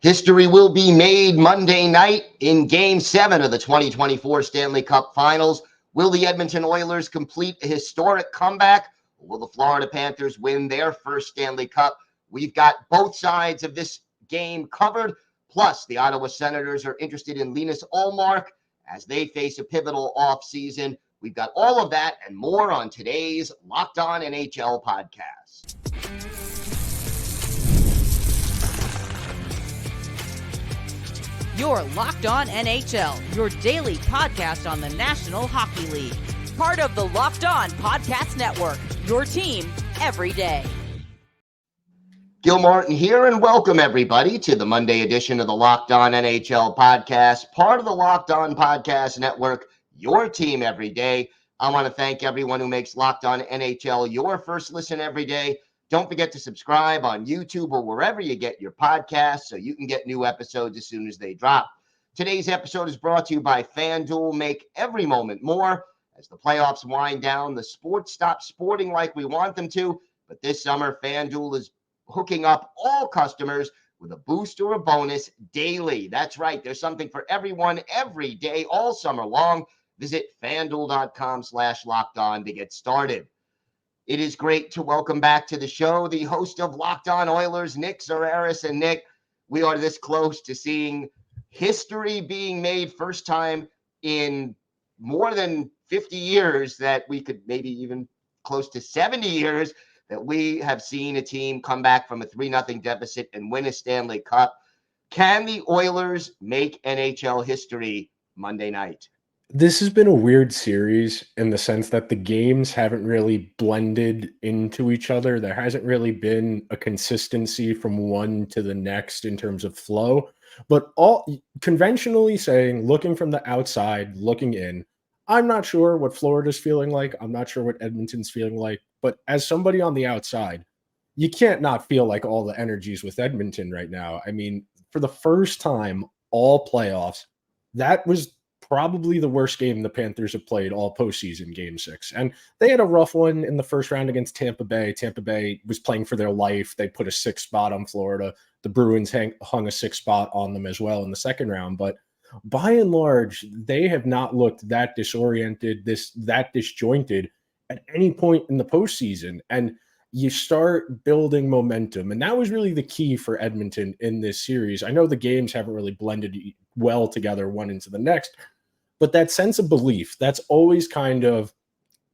History will be made Monday night in Game 7 of the 2024 Stanley Cup Finals. Will the Edmonton Oilers complete a historic comeback? Or will the Florida Panthers win their first Stanley Cup? We've got both sides of this game covered. Plus, the Ottawa Senators are interested in Linus Ullmark as they face a pivotal offseason. We've got all of that and more on today's Locked On NHL podcast. You're Locked On NHL, your daily podcast on the National Hockey League. Part of the Locked On Podcast Network, your team every day. Gil Martin here, and welcome everybody to the Monday edition of the Locked On NHL podcast, part of the Locked On Podcast Network, your team every day. I want to thank everyone who makes Locked On NHL your first listen every day. Don't forget to subscribe on YouTube or wherever you get your podcasts so you can get new episodes as soon as they drop. Today's episode is brought to you by FanDuel. Make every moment more. As the playoffs wind down, the sports stop sporting like we want them to. But this summer, FanDuel is hooking up all customers with a boost or a bonus daily. That's right. There's something for everyone every day, all summer long. Visit FanDuel.com/LockedOn to get started. It is great to welcome back to the show the host of Locked On Oilers, Nick Zararis. And Nick, we are this close to seeing history being made, first time in more than 50 years, that we could maybe even close to 70 years, that we have seen a team come back from a 3-0 deficit and win a Stanley Cup. Can the Oilers make NHL history Monday night? This has been a weird series in the sense that the games haven't really blended into each other. There hasn't really been a consistency from one to the next in terms of flow. But all conventionally saying, looking from the outside, looking in, I'm not sure what Florida's feeling like. I'm not sure what Edmonton's feeling like. But as somebody on the outside, you can't not feel like all the energy's with Edmonton right now. I mean, for the first time all playoffs, that was probably the worst game the Panthers have played all postseason, Game 6. And they had a rough one in the first round against Tampa Bay. Tampa Bay was playing for their life. They put a 6th spot on Florida. The Bruins hung a 6th spot on them as well in the second round. But by and large, they have not looked that disoriented, that disjointed at any point in the postseason. And you start building momentum. And that was really the key for Edmonton in this series. I know the games haven't really blended well together one into the next, but that sense of belief, that's always kind of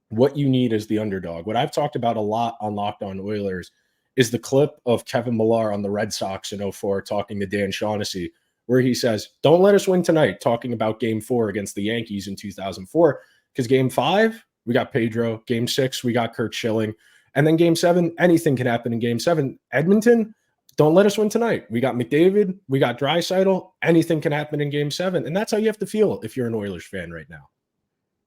what you need as the underdog. What I've talked about a lot on Locked On Oilers is the clip of Kevin Millar on the Red Sox in 2004 talking to Dan Shaughnessy, where he says, don't let us win tonight, talking about Game 4 against the Yankees in 2004, because Game 5, we got Pedro. Game 6, we got Kurt Schilling. And then Game 7, anything can happen in Game 7. Edmonton, don't let us win tonight. We got McDavid. We got Draisaitl. Anything can happen in Game 7. And that's how you have to feel if you're an Oilers fan right now.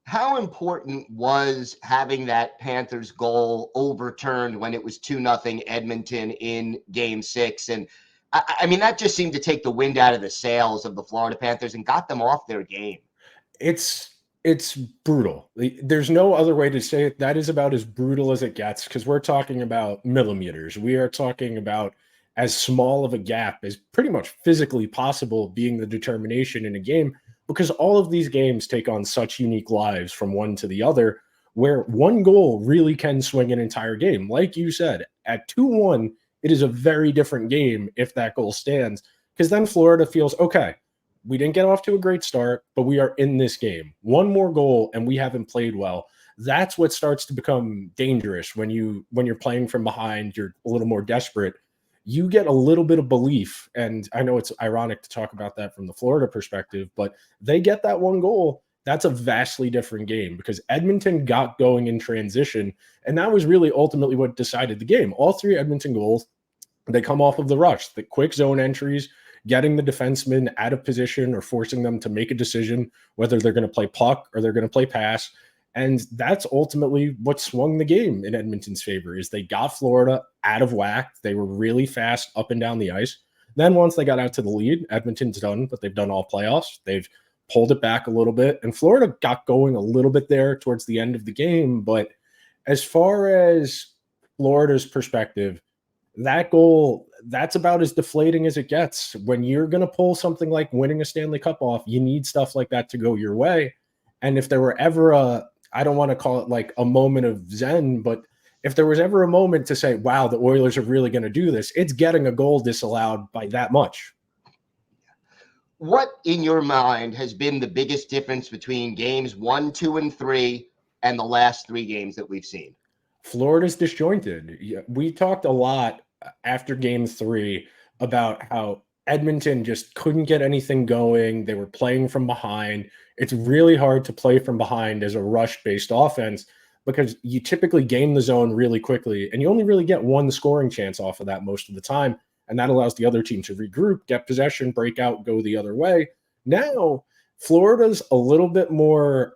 How important was having that Panthers goal overturned when it was 2-0 Edmonton in Game 6? And I mean, that just seemed to take the wind out of the sails of the Florida Panthers and got them off their game. It's brutal. There's no other way to say it. That is about as brutal as it gets, because we're talking about millimeters. We are talking about as small of a gap as pretty much physically possible being the determination in a game, because all of these games take on such unique lives from one to the other, where one goal really can swing an entire game. Like you said, at 2-1, it is a very different game if that goal stands, because then Florida feels, okay, we didn't get off to a great start, but we are in this game. One more goal and we haven't played well. That's what starts to become dangerous when you're playing from behind, you're a little more desperate. You get a little bit of belief. And I know it's ironic to talk about that from the Florida perspective, but they get that one goal. That's a vastly different game, because Edmonton got going in transition. And that was really ultimately what decided the game. All 3 Edmonton goals, they come off of the rush, the quick zone entries, getting the defenseman out of position or forcing them to make a decision whether they're going to play puck or they're going to play pass. And that's ultimately what swung the game in Edmonton's favor, is they got Florida out of whack. They were really fast up and down the ice. Then once they got out to the lead, Edmonton's done what they've done all playoffs. They've pulled it back a little bit, and Florida got going a little bit there towards the end of the game. But as far as Florida's perspective, that goal, that's about as deflating as it gets. When you're going to pull something like winning a Stanley Cup off, you need stuff like that to go your way. And if there were ever I don't want to call it like a moment of zen, but if there was ever a moment to say, wow, the Oilers are really going to do this, it's getting a goal disallowed by that much. What, in your mind, has been the biggest difference between games 1, 2, and 3 and the last 3 games that we've seen? Florida's disjointed. We talked a lot after game 3 about how Edmonton just couldn't get anything going. They were playing from behind. It's really hard to play from behind as a rush-based offense because you typically game the zone really quickly, and you only really get one scoring chance off of that most of the time, and that allows the other team to regroup, get possession, break out, go the other way. Now, Florida's a little bit more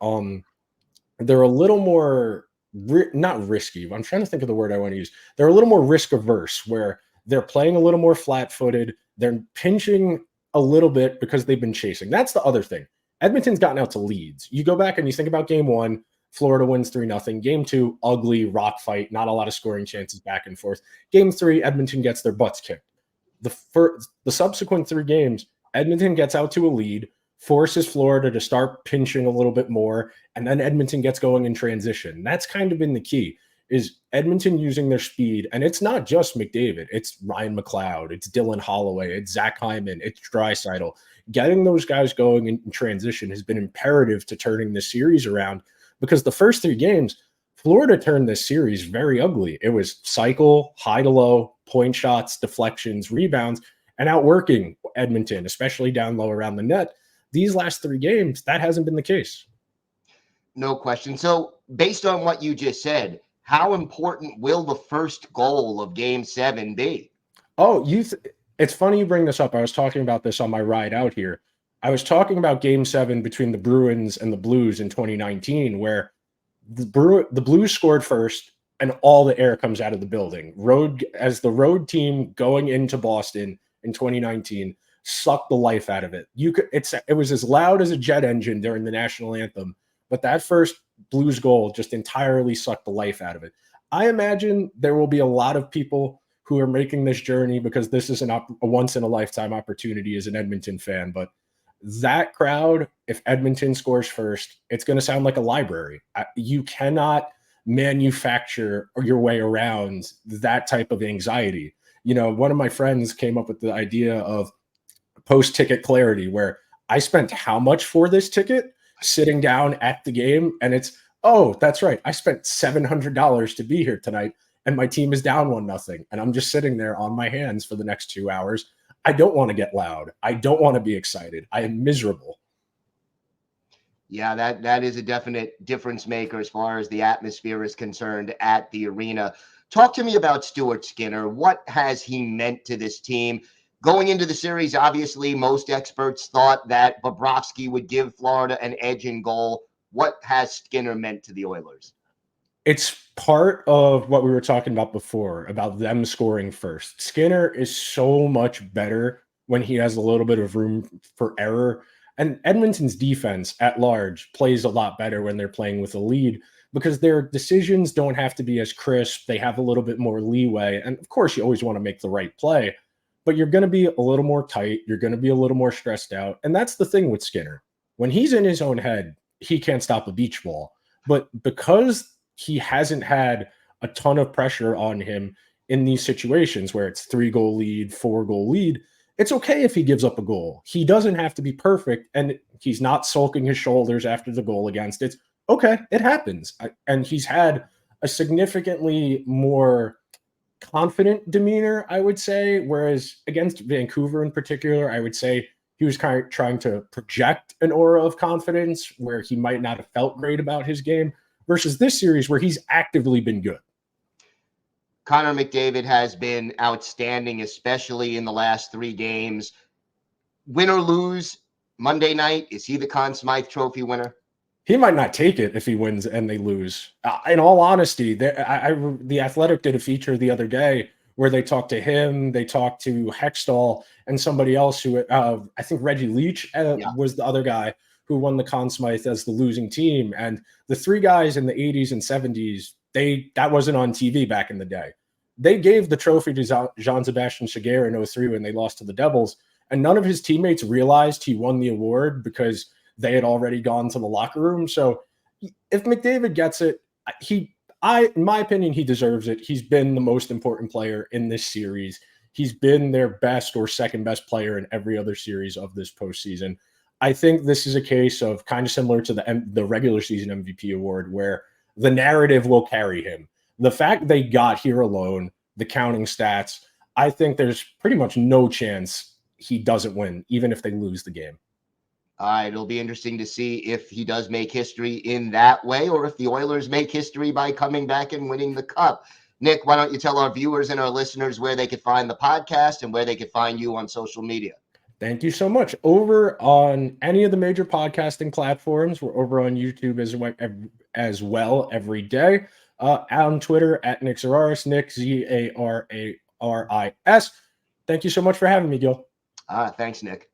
they're a little more not risky. I'm trying to think of the word I want to use. They're a little more risk averse, where they're playing a little more flat-footed. They're pinching a little bit because they've been chasing. That's the other thing. Edmonton's gotten out to leads. You go back and you think about game 1, Florida wins 3-0. Game 2, ugly rock fight, not a lot of scoring chances back and forth. Game 3, Edmonton gets their butts kicked. The subsequent 3 games, Edmonton gets out to a lead, forces Florida to start pinching a little bit more, and then Edmonton gets going in transition. That's kind of been the key, is Edmonton using their speed. And it's not just McDavid. It's Ryan McLeod. It's Dylan Holloway. It's Zach Hyman. It's Draisaitl. Getting those guys going in transition has been imperative to turning this series around, because the first 3 games, Florida turned this series very ugly. It was cycle, high to low, point shots, deflections, rebounds, and outworking Edmonton, especially down low around the net. These last 3 games, that hasn't been the case. No question. So based on what you just said, how important will the first goal of game 7 be? Oh, it's funny you bring this up. I was talking about this on my ride out here. I was talking about game 7 between the Bruins and the Blues in 2019, where the Blues scored first and all the air comes out of the building. As the road team going into Boston in 2019, sucked the life out of it. It was as loud as a jet engine during the national anthem, but that first Blues goal just entirely sucked the life out of it. I imagine there will be a lot of people who are making this journey because this is a once in a lifetime opportunity as an Edmonton fan. But that crowd, if Edmonton scores first, it's going to sound like a library. You cannot manufacture your way around that type of anxiety. One of my friends came up with the idea of post-ticket clarity, where I spent how much for this ticket sitting down at the game, and it's, oh, that's right, I spent $700 to be here tonight, and my team is down 1-0, and I'm just sitting there on my hands for the next 2 hours. I don't want to get loud. I don't want to be excited. I am miserable. Yeah, that is a definite difference maker as far as the atmosphere is concerned at the arena. Talk to me about Stuart Skinner. What has he meant to this team? Going into the series, obviously, most experts thought that Bobrovsky would give Florida an edge in goal. What has Skinner meant to the Oilers? It's part of what we were talking about before, about them scoring first. Skinner is so much better when he has a little bit of room for error. And Edmonton's defense at large plays a lot better when they're playing with a lead, because their decisions don't have to be as crisp. They have a little bit more leeway. And of course, you always want to make the right play, but you're going to be a little more tight. You're going to be a little more stressed out. And that's the thing with Skinner. When he's in his own head, he can't stop a beach ball. But because he hasn't had a ton of pressure on him in these situations where it's 3-goal lead, 4-goal lead, it's okay if he gives up a goal. He doesn't have to be perfect, and he's not sulking his shoulders after the goal against. It's okay. It happens. And he's had a significantly more confident demeanor, I would say, whereas against Vancouver in particular, I would say he was kind of trying to project an aura of confidence where he might not have felt great about his game, versus this series where he's actively been good. Connor McDavid has been outstanding, especially in the last 3 games. Win or lose Monday night, is he the Conn Smythe Trophy winner? He might not take it if he wins and they lose. In all honesty, the Athletic did a feature the other day where they talked to him, they talked to Hextall, and somebody else who, I think Reggie Leach was the other guy who won the Conn Smythe as the losing team. And the 3 guys in the 80s and 70s, that wasn't on TV back in the day. they gave the trophy to Jean-Sebastien Giguère in 03 when they lost to the Devils, and none of his teammates realized he won the award because they had already gone to the locker room. So if McDavid gets it, in my opinion, he deserves it. He's been the most important player in this series. He's been their best or second best player in every other series of this postseason. I think this is a case of kind of similar to the regular season MVP award, where the narrative will carry him. The fact they got here alone, the counting stats, I think there's pretty much no chance he doesn't win, even if they lose the game. All right, it'll be interesting to see if he does make history in that way, or if the Oilers make history by coming back and winning the Cup. Nick, why don't you tell our viewers and our listeners where they could find the podcast and where they could find you on social media? Thank you so much. Over on any of the major podcasting platforms, we're over on YouTube as well every day. On Twitter at Nick Zararis, Nick Zararis. Thank you so much for having me, Gil. Thanks, Nick.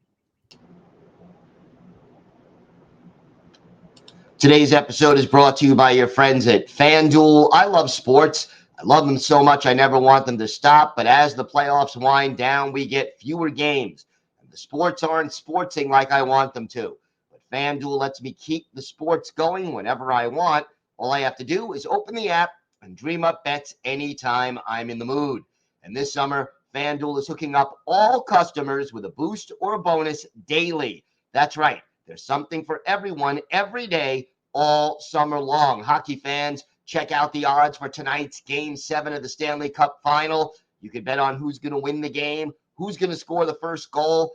Today's episode is brought to you by your friends at FanDuel. I love sports. I love them so much I never want them to stop. But as the playoffs wind down, we get fewer games. And the sports aren't sportsing like I want them to. But FanDuel lets me keep the sports going whenever I want. All I have to do is open the app and dream up bets anytime I'm in the mood. And this summer, FanDuel is hooking up all customers with a boost or a bonus daily. That's right. There's something for everyone every day, all summer long. Hockey fans, check out the odds for tonight's Game 7 of the Stanley Cup Final. You can bet on who's going to win the game, who's going to score the first goal,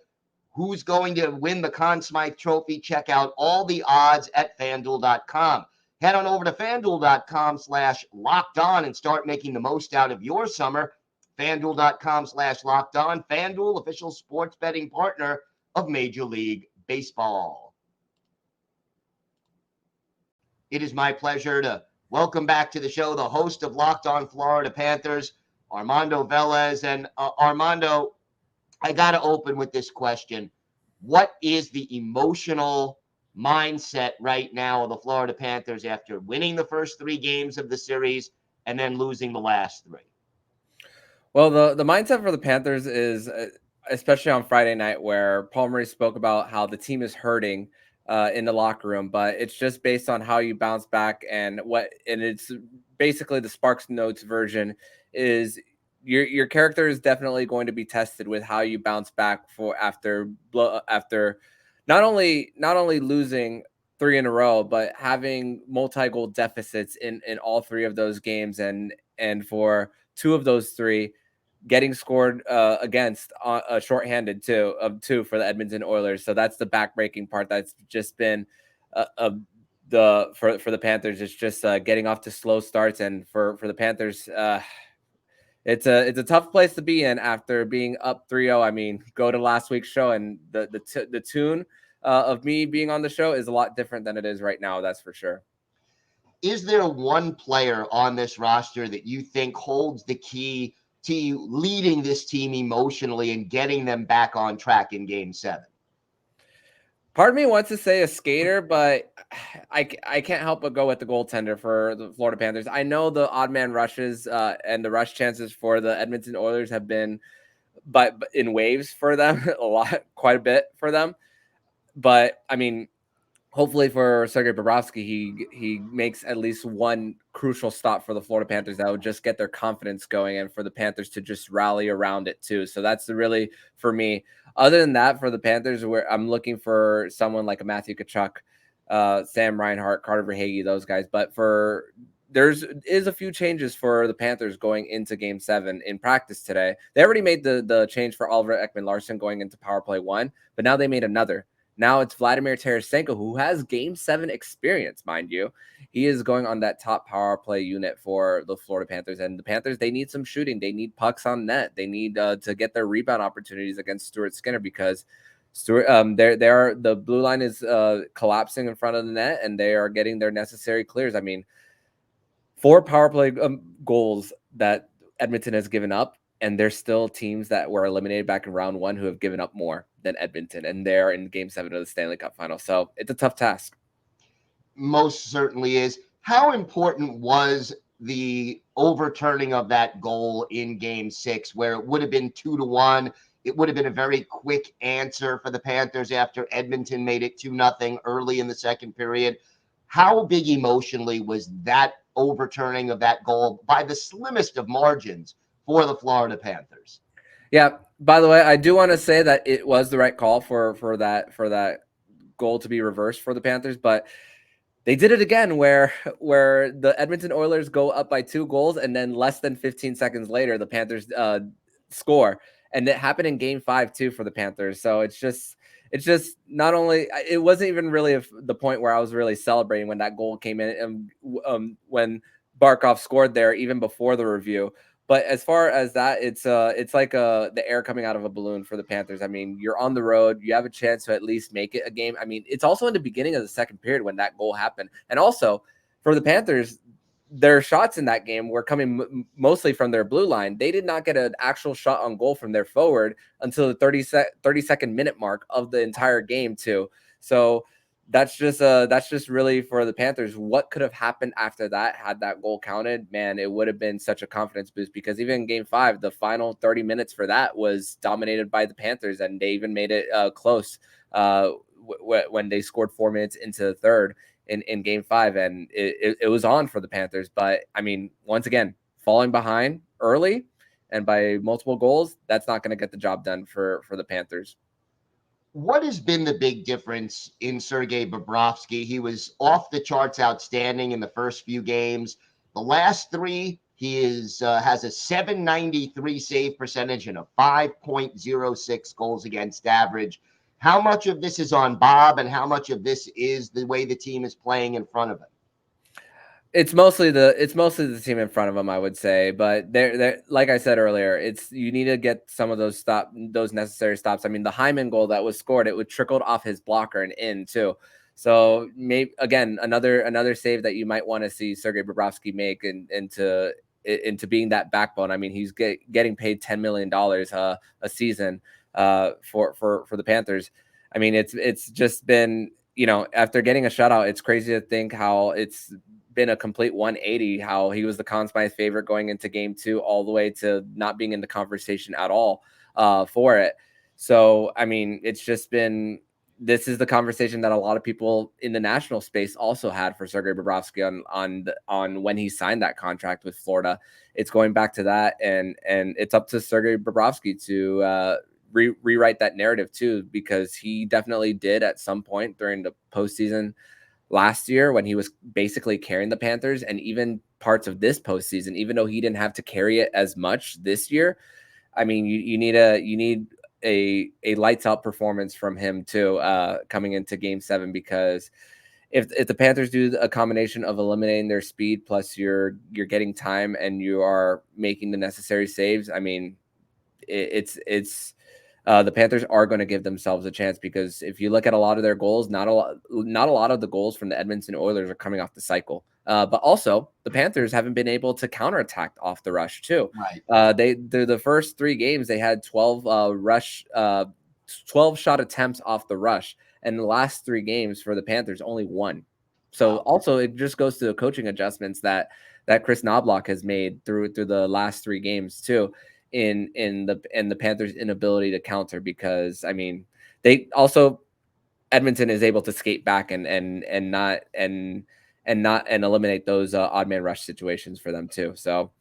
who's going to win the Conn Smythe Trophy. Check out all the odds at FanDuel.com. Head on over to FanDuel.com/LockedOn and start making the most out of your summer. FanDuel.com/LockedOn. FanDuel, official sports betting partner of Major League Baseball. It is my pleasure to welcome back to the show the host of Locked On Florida Panthers, Armando Velez. And Armando, I got to open with this question. What is the emotional mindset right now of the Florida Panthers after winning the first 3 games of the series and then losing the last 3? Well, the mindset for the Panthers is, especially on Friday night, where Paul Murray spoke about how the team is hurting in the locker room, but it's just based on how you bounce back, and it's basically the Sparks Notes version is your character is definitely going to be tested with how you bounce back after not only losing 3 in a row, but having multi-goal deficits in all 3 of those games, and for 2 of those 3 getting scored against shorthanded of 2 for the Edmonton Oilers. So that's the backbreaking part. That's just been for the Panthers. It's just getting off to slow starts, and for the Panthers, it's a tough place to be in after being up 3-0. I mean, go to last week's show, and the tune of me being on the show is a lot different than it is right now. That's for sure. Is there one player on this roster that you think holds the key to you leading this team emotionally and getting them back on track in Game 7? Part of me wants to say a skater, but I can't help but go with the goaltender for the Florida Panthers. I know the odd man rushes and the rush chances for the Edmonton Oilers have been but in waves for them, quite a bit for them. But I mean, hopefully for Sergei Bobrovsky, he makes at least one crucial stop for the Florida Panthers that would just get their confidence going, and for the Panthers to just rally around it too. So that's really for me. Other than that, for the Panthers, where I'm looking for someone like a Matthew Tkachuk, Sam Reinhart, Carter Verhaeghe, those guys. But there is a few changes for the Panthers going into Game 7 in practice today. They already made the change for Oliver Ekman-Larsson going into Power Play 1, but now they made another. Now it's Vladimir Tarasenko, who has Game 7 experience, mind you. He is going on that top power play unit for the Florida Panthers. And the Panthers, they need some shooting. They need pucks on net. They need to get their rebound opportunities against Stuart Skinner, because the blue line is collapsing in front of the net, and they are getting their necessary clears. I mean, 4 power play goals that Edmonton has given up, and there's still teams that were eliminated back in round 1 who have given up more than Edmonton, and they're in Game 7 of the Stanley Cup Finals. So it's a tough task. Most certainly is. How important was the overturning of that goal in game 6, where it would have been 2-1. It would have been a very quick answer for the Panthers after Edmonton made it 2-0 early in the second period. How big emotionally was that overturning of that goal by the slimmest of margins for the Florida Panthers? Yeah. By the way, I do want to say that it was the right call for that goal to be reversed for the Panthers, but they did it again where the Edmonton Oilers go up by 2 goals, and then less than 15 seconds later, the Panthers score. And it happened in game 5 too for the Panthers. So it's just not only, it wasn't even really the point where I was really celebrating when that goal came in, and when Barkov scored there, even before the review. But as far as that, it's like the air coming out of a balloon for the Panthers. I mean, you're on the road. You have a chance to at least make it a game. I mean, it's also in the beginning of the second period when that goal happened. And also for the Panthers, their shots in that game were coming mostly from their blue line. They did not get an actual shot on goal from their forward until the 32nd minute mark of the entire game too. So that's just really for the Panthers. What could have happened after that had that goal counted? Man, it would have been such a confidence boost, because even in game 5, the final 30 minutes for that was dominated by the Panthers, and they even made it close when they scored 4 minutes into the third in game 5, and it was on for the Panthers. But I mean, once again, falling behind early and by multiple goals, that's not going to get the job done for the Panthers. What has been the big difference in Sergei Bobrovsky? He was off the charts outstanding in the first few games. The last 3, he has a .793 save percentage and a 5.06 goals against average. How much of this is on Bob, and how much of this is the way the team is playing in front of him? It's mostly the team in front of them, I would say. But they're like I said earlier, you need to get some of those necessary stops. I mean, the Hyman goal that was scored, it trickled off his blocker and in too. So maybe again another save that you might want to see Sergei Bobrovsky make into being that backbone. I mean, he's getting paid $10 million a season for the Panthers. I mean, it's just been, after getting a shutout, it's crazy to think how it's been a complete 180, how he was the Conn Smythe favorite going into game 2 all the way to not being in the conversation at all for it. So, I mean, it's just been, this is the conversation that a lot of people in the national space also had for Sergei Bobrovsky on when he signed that contract with Florida. It's going back to that, and it's up to Sergei Bobrovsky to rewrite that narrative too, because he definitely did at some point during the postseason last year when he was basically carrying the Panthers, and even parts of this postseason, even though he didn't have to carry it as much this year. I mean, you need a lights out performance from him too, coming into game 7, because if the Panthers do a combination of eliminating their speed plus you're getting time and you are making the necessary saves, I mean, it's the Panthers are going to give themselves a chance, because if you look at a lot of their goals, not a lot of the goals from the Edmonton Oilers are coming off the cycle. But also the Panthers haven't been able to counterattack off the rush too. Right. The first 3 games, they had 12 shot attempts off the rush, and the last 3 games for the Panthers, only 1. So also it just goes to the coaching adjustments that Chris Knobloch has made through the last 3 games too, in the Panthers' inability to counter, because I mean, Edmonton is able to skate back and eliminate those odd man rush situations for them too. So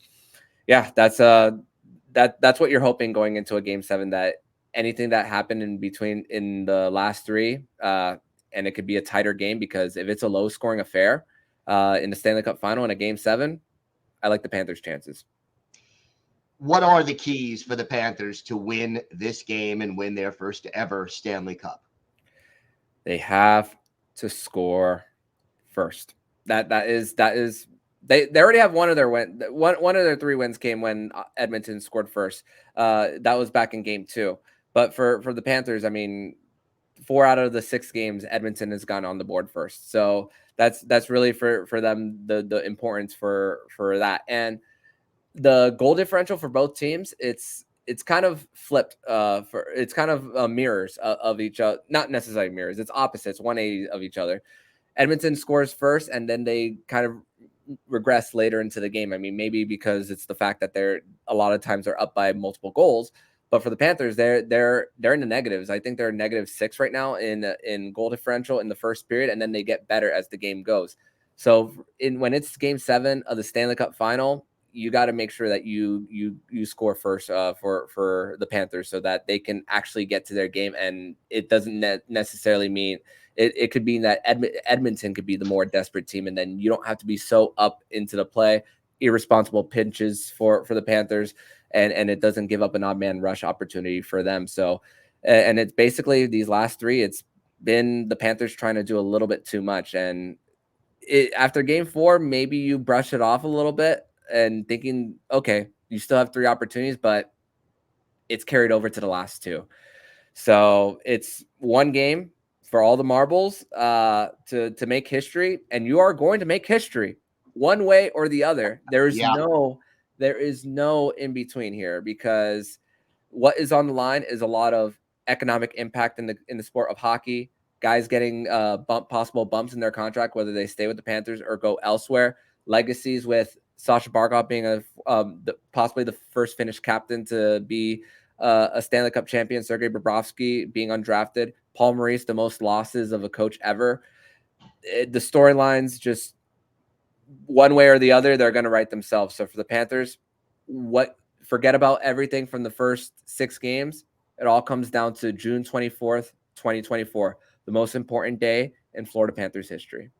yeah, that's what you're hoping going into a game 7, that anything that happened in the last 3, and it could be a tighter game, because if it's a low scoring affair in the Stanley Cup Final in a game 7, I like the Panthers' chances. What are the keys for the Panthers to win this game and win their first ever Stanley Cup? They have to score first. That is they already have one of their 3 wins came when Edmonton scored first. That was back in game 2. But for the Panthers, I mean, 4 out of the 6 games Edmonton has gone on the board first. So that's really for them the importance for that. And the goal differential for both teams, it's kind of flipped. It's kind of mirrors of each other, not necessarily mirrors. It's opposites, 180 of each other. Edmonton scores first, and then they kind of regress later into the game. I mean, maybe because it's the fact that they're a lot of times they're up by multiple goals. But for the Panthers, they're in the negatives. I think they're -6 right now in goal differential in the first period, and then they get better as the game goes. So when it's Game 7 of the Stanley Cup Final, you got to make sure that you score first for the Panthers so that they can actually get to their game. And it doesn't necessarily mean it could mean that Edmonton could be the more desperate team, and then you don't have to be so up into the play. Irresponsible pinches for the Panthers, and it doesn't give up an odd man rush opportunity for them. So, and it's basically these last three, it's been the Panthers trying to do a little bit too much. And after Game 4, maybe you brush it off a little bit and thinking, okay, you still have 3 opportunities, but it's carried over to the last 2. So it's one game for all the marbles to make history, and you are going to make history one way or the other. There is no in between here, because what is on the line is a lot of economic impact in the sport of hockey. Guys getting possible bumps in their contract, whether they stay with the Panthers or go elsewhere. Legacies with Sasha Barkov being possibly the first Finnish captain to be a Stanley Cup champion, Sergei Bobrovsky being undrafted, Paul Maurice, the most losses of a coach ever. The storylines, just one way or the other, they're going to write themselves. So for the Panthers, forget about everything from the first 6 games. It all comes down to June 24th, 2024, the most important day in Florida Panthers history.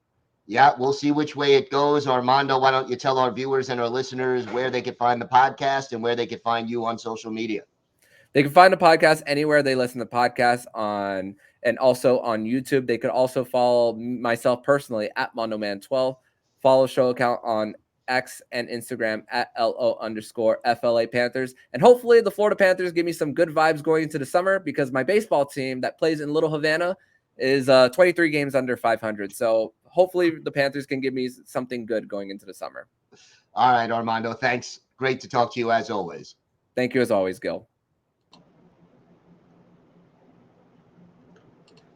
Yeah, we'll see which way it goes. Armando, why don't you tell our viewers and our listeners where they can find the podcast and where they can find you on social media? They can find the podcast anywhere they listen to podcasts and also on YouTube. They could also follow myself personally at MondoMan12. Follow show account on X and Instagram at LO_FLA Panthers. And hopefully the Florida Panthers give me some good vibes going into the summer, because my baseball team that plays in Little Havana is 23 games under 500. So hopefully the Panthers can give me something good going into the summer. All right, Armando, thanks. Great to talk to you as always. Thank you as always, Gil.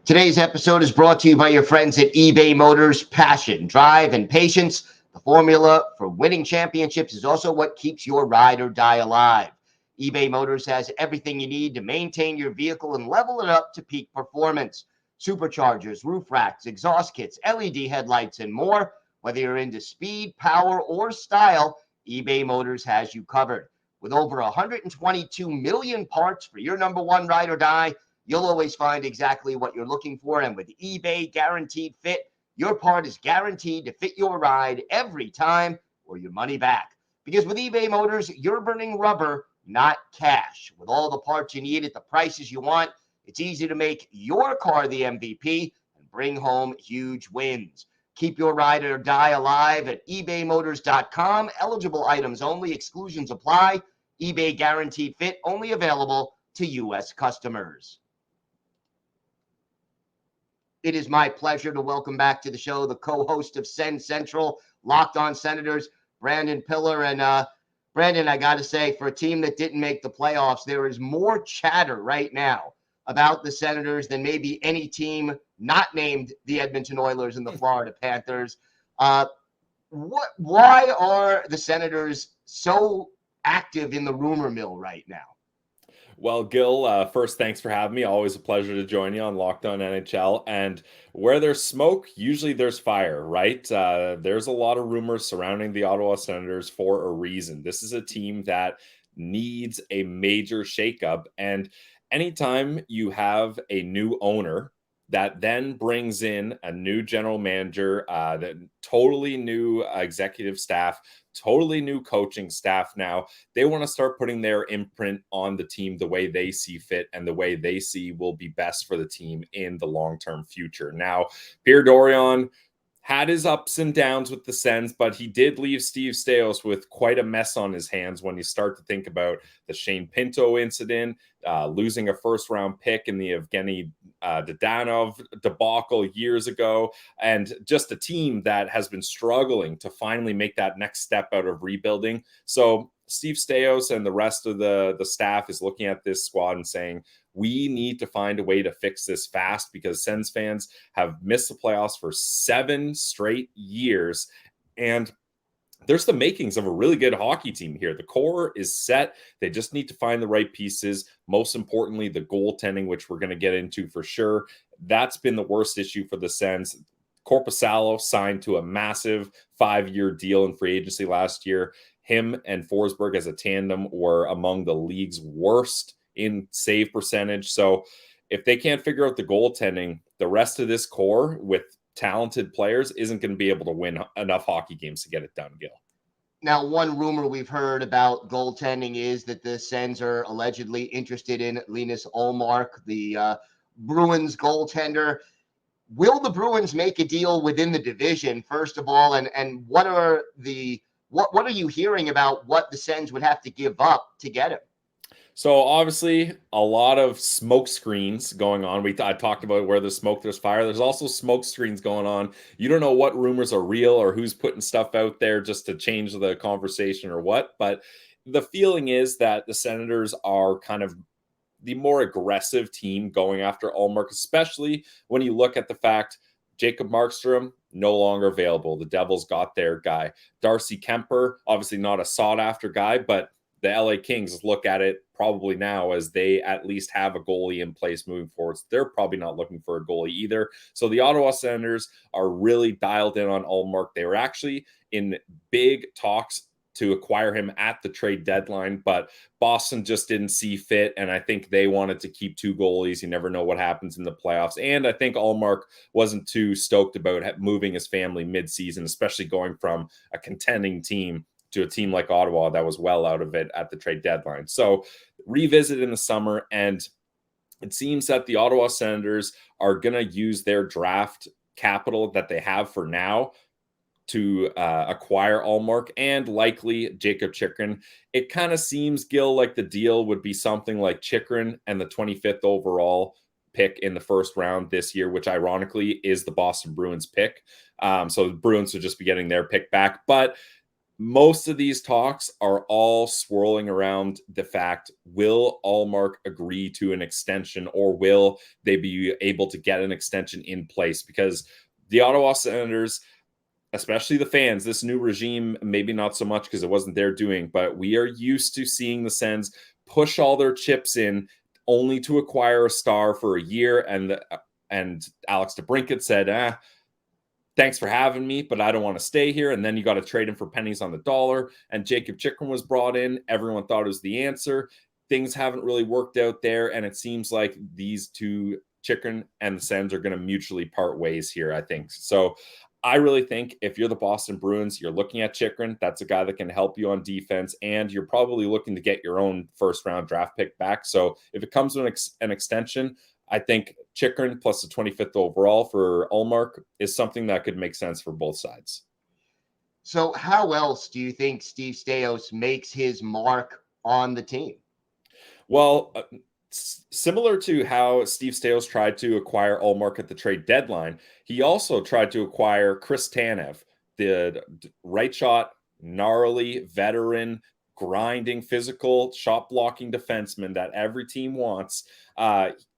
Today's episode is brought to you by your friends at eBay Motors. Passion, drive, and patience. The formula for winning championships is also what keeps your ride or die alive. eBay Motors has everything you need to maintain your vehicle and level it up to peak performance. Superchargers, roof racks, exhaust kits, LED headlights, and more. Whether you're into speed, power, or style, eBay Motors has you covered. With over 122 million parts for your number one ride or die, you'll always find exactly what you're looking for. And with eBay Guaranteed Fit, your part is guaranteed to fit your ride every time, or your money back. Because with eBay Motors, you're burning rubber, not cash. With all the parts you need at the prices you want, it's easy to make your car the MVP and bring home huge wins. Keep your ride or die alive at ebaymotors.com. Eligible items only. Exclusions apply. eBay Guaranteed Fit only available to U.S. customers. It is my pleasure to welcome back to the show the co-host of Send Central, Locked On Senators, Brandon Pillar. And Brandon, I got to say, for a team that didn't make the playoffs, there is more chatter right now about the Senators than maybe any team not named the Edmonton Oilers and the Florida Panthers. Why are the Senators so active in the rumor mill right now? Well, Gil, first, thanks for having me. Always a pleasure to join you on Locked On NHL. And where there's smoke, usually there's fire, right? There's a lot of rumors surrounding the Ottawa Senators for a reason. This is a team that needs a major shakeup. And anytime you have a new owner that then brings in a new general manager, totally new executive staff, totally new coaching staff now, they want to start putting their imprint on the team the way they see fit and the way they see will be best for the team in the long-term future. Now, Pierre Dorion had his ups and downs with the Sens, but he did leave Steve Staios with quite a mess on his hands when you start to think about the Shane Pinto incident, losing a first-round pick in the Evgeny Dadanov debacle years ago, and just a team that has been struggling to finally make that next step out of rebuilding. So Steve Staios and the rest of the staff is looking at this squad and saying, we need to find a way to fix this fast, because Sens fans have missed the playoffs for 7 straight years. And there's the makings of a really good hockey team here. The core is set. They just need to find the right pieces. Most importantly, the goaltending, which we're going to get into for sure. That's been the worst issue for the Sens. Korpisalo signed to a massive 5-year deal in free agency last year. Him and Forsberg as a tandem were among the league's worst in save percentage. So if they can't figure out the goaltending, the rest of this core with talented players isn't going to be able to win enough hockey games to get it done, Gil. Now, one rumor we've heard about goaltending is that the Sens are allegedly interested in Linus Ullmark, the Bruins goaltender. Will the Bruins make a deal within the division, first of all? And what are you hearing about what the Sens would have to give up to get him? So obviously a lot of smoke screens going on. I talked about where there's smoke, there's fire. There's also smoke screens going on. You don't know what rumors are real or who's putting stuff out there just to change the conversation or what. But the feeling is that the Senators are kind of the more aggressive team going after Ullmark, especially when you look at the fact Jacob Markstrom no longer available. The Devils got their guy. Darcy Kemper, obviously not a sought-after guy, but the LA Kings look at it probably now as they at least have a goalie in place moving forward. So they're probably not looking for a goalie either. So the Ottawa Senators are really dialed in on Ullmark. They were actually in big talks to acquire him at the trade deadline, but Boston just didn't see fit. And I think they wanted to keep 2 goalies. You never know what happens in the playoffs. And I think Ullmark wasn't too stoked about moving his family mid-season, especially going from a contending team to a team like Ottawa that was well out of it at the trade deadline. So revisit in the summer, and it seems that the Ottawa Senators are going to use their draft capital that they have for now to acquire Ullmark and likely Jacob Chychrun. It kind of seems, Gil, like the deal would be something like Chychrun and the 25th overall pick in the first round this year, which ironically is the Boston Bruins pick. So the Bruins would just be getting their pick back. But most of these talks are all swirling around the fact, will Ullmark agree to an extension, or will they be able to get an extension in place? Because the Ottawa Senators, especially the fans, this new regime, maybe not so much because it wasn't their doing, but we are used to seeing the Sens push all their chips in only to acquire a star for a year. And Alex DeBrincat said, thanks for having me, but I don't want to stay here. And then you got to trade him for pennies on the dollar. And Jacob Chychrun was brought in. Everyone thought it was the answer. Things haven't really worked out there. And it seems like these two, Chychrun and the Sens, are going to mutually part ways here, I think. So I really think if you're the Boston Bruins, you're looking at Chychrun. That's a guy that can help you on defense. And you're probably looking to get your own first-round draft pick back. So if it comes to an extension, I think Chychrun plus the 25th overall for Ullmark is something that could make sense for both sides. So how else do you think Steve Staios makes his mark on the team? Well, similar to how Steve Staios tried to acquire Ullmark at the trade deadline, he also tried to acquire Chris Tanev, the right shot, gnarly, veteran, grinding, physical, shot blocking defenseman that every team wants.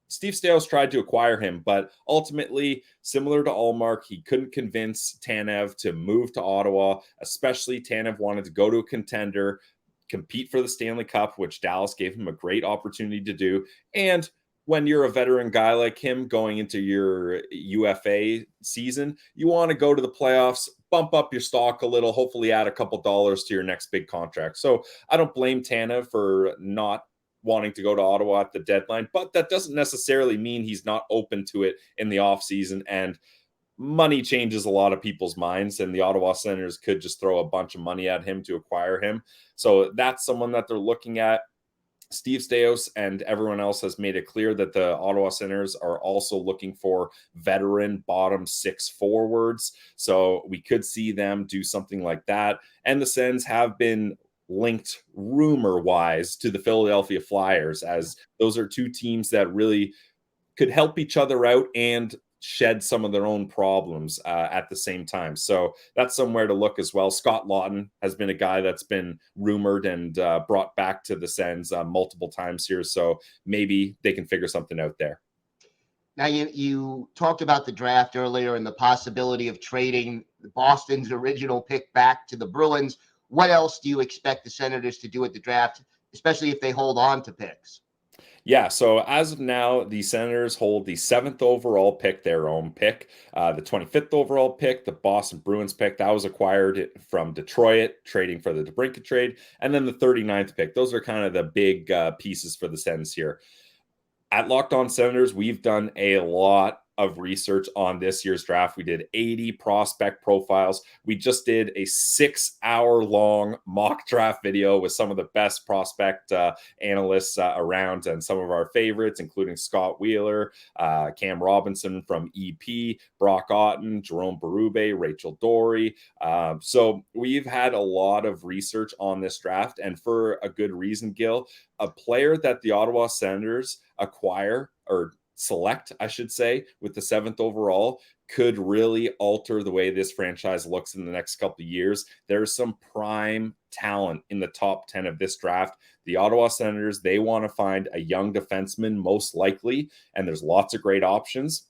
Steve Staios tried to acquire him, but ultimately, similar to Ullmark, he couldn't convince Tanev to move to Ottawa, especially Tanev wanted to go to a contender, compete for the Stanley Cup, which Dallas gave him a great opportunity to do. And when you're a veteran guy like him going into your UFA season, you want to go to the playoffs, bump up your stock a little, hopefully add a couple dollars to your next big contract. So I don't blame Tanev for not wanting to go to Ottawa at the deadline, but that doesn't necessarily mean he's not open to it in the offseason. And money changes a lot of people's minds, and the Ottawa Senators could just throw a bunch of money at him to acquire him. So that's someone that they're looking at. Steve Staios and everyone else has made it clear that the Ottawa Senators are also looking for veteran bottom 6 forwards. So we could see them do something like that. And the Sens have been linked rumor-wise to the Philadelphia Flyers, as those are two teams that really could help each other out and shed some of their own problems at the same time. So that's somewhere to look as well. Scott Lawton has been a guy that's been rumored and brought back to the Sens multiple times here. So maybe they can figure something out there. Now, you talked about the draft earlier and the possibility of trading Boston's original pick back to the Bruins. What else do you expect the Senators to do at the draft, especially if they hold on to picks? Yeah, so as of now, the Senators hold the 7th overall pick, their own pick. The 25th overall pick, the Boston Bruins pick, that was acquired from Detroit, trading for the DeBrincat trade. And then the 39th pick. Those are kind of the big pieces for the Sens here. At Locked On Senators, we've done a lot of research on this year's draft. We did 80 prospect profiles. We just did a 6-hour-long mock draft video with some of the best prospect analysts around and some of our favorites, including Scott Wheeler, Cam Robinson from EP, Brock Otten, Jerome Berube, Rachel Dory. So we've had a lot of research on this draft, and for a good reason, Gil. A player that the Ottawa Senators acquire or select, I should say, with the 7th overall could really alter the way this franchise looks in the next couple of years. There's some prime talent in the top 10 of this draft. The Ottawa Senators, they want to find a young defenseman most likely, and there's lots of great options.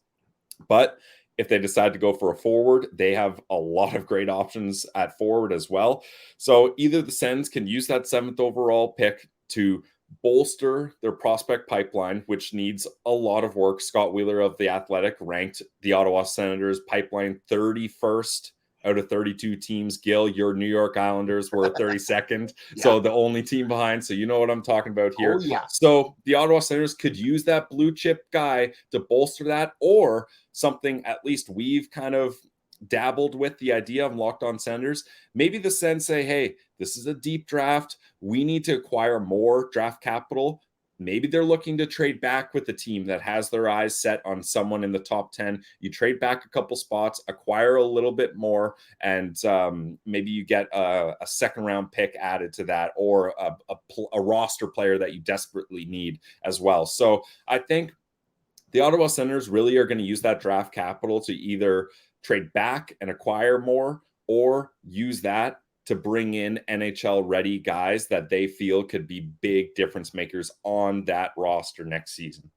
But if they decide to go for a forward, they have a lot of great options at forward as well. So either the Sens can use that 7th overall pick to bolster their prospect pipeline, which needs a lot of work. Scott Wheeler of The Athletic ranked the Ottawa Senators pipeline 31st out of 32 teams. Gil, your New York Islanders were 32nd. Yeah. So the only team behind. So you know what I'm talking about here. Oh, yeah. So the Ottawa Senators could use that blue chip guy to bolster that, or something at least we've kind of dabbled with the idea of Locked On Senators. Maybe the Sens say, hey, this is a deep draft. We need to acquire more draft capital. Maybe they're looking to trade back with the team that has their eyes set on someone in the top 10. You trade back a couple spots, acquire a little bit more, and maybe you get a second round pick added to that, or a roster player that you desperately need as well. So I think the Ottawa Senators really are going to use that draft capital to either trade back and acquire more, or use that to bring in NHL ready guys that they feel could be big difference makers on that roster next season.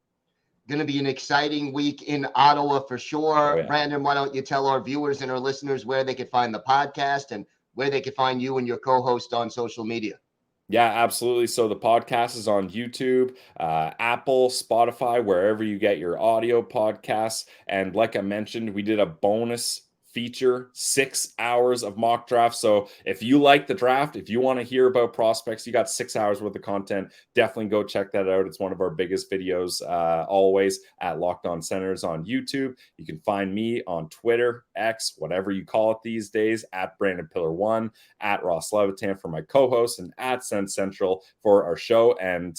Going to be an exciting week in Ottawa for sure. Oh, yeah. Brandon, why don't you tell our viewers and our listeners where they could find the podcast and where they could find you and your co-host on social media? Yeah, absolutely. So the podcast is on YouTube, Apple, Spotify, wherever you get your audio podcasts. And like I mentioned, we did a bonus feature, 6 hours of mock draft. So if you like the draft, if you want to hear about prospects, you got 6 hours worth of content. Definitely go check that out. It's one of our biggest videos, always at Locked On Senators on YouTube. You can find me on Twitter, X, whatever you call it these days, at Brandon Pillar 1, at Ross Levitan for my co-host, and at Sens Central for our show. And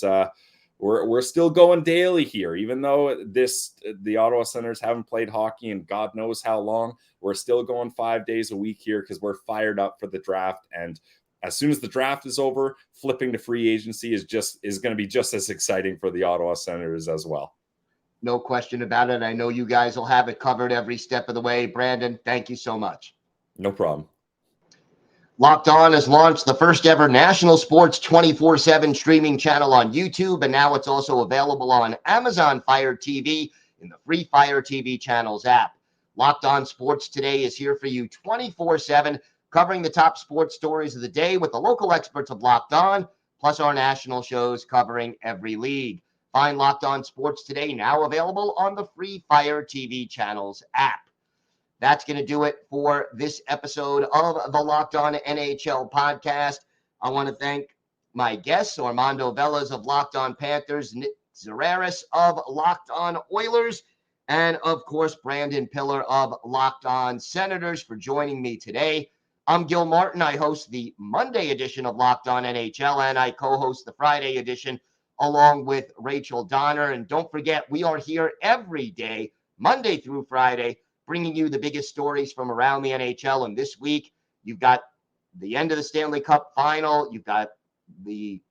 we're still going daily here, even though the Ottawa Senators haven't played hockey in God knows how long. We're still going 5 days a week here because we're fired up for the draft. And as soon as the draft is over, flipping to free agency is going to be just as exciting for the Ottawa Senators as well. No question about it. I know you guys will have it covered every step of the way. Brandon, thank you so much. No problem. Locked On has launched the first ever national sports 24/7 streaming channel on YouTube, and now it's also available on Amazon Fire TV in the free Fire TV channels app. Locked On Sports Today is here for you 24/7, covering the top sports stories of the day with the local experts of Locked On, plus our national shows covering every league. Find Locked On Sports Today now available on the free Fire TV channels app. That's going to do it for this episode of the Locked On NHL podcast. I want to thank my guests, Armando Velez of Locked On Panthers, Nick Zararis of Locked On Oilers, and of course, Brandon Pillar of Locked On Senators for joining me today. I'm Gil Martin. I host the Monday edition of Locked On NHL, and I co-host the Friday edition along with Rachel Donner. And don't forget, we are here every day, Monday through Friday, bringing you the biggest stories from around the NHL. And this week, you've got the end of the Stanley Cup Final. You've got the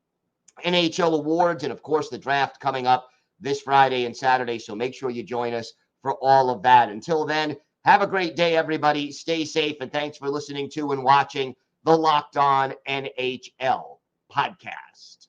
NHL awards and, of course, the draft coming up this Friday and Saturday. So make sure you join us for all of that. Until then, have a great day, everybody. Stay safe, and thanks for listening to and watching the Locked On NHL podcast.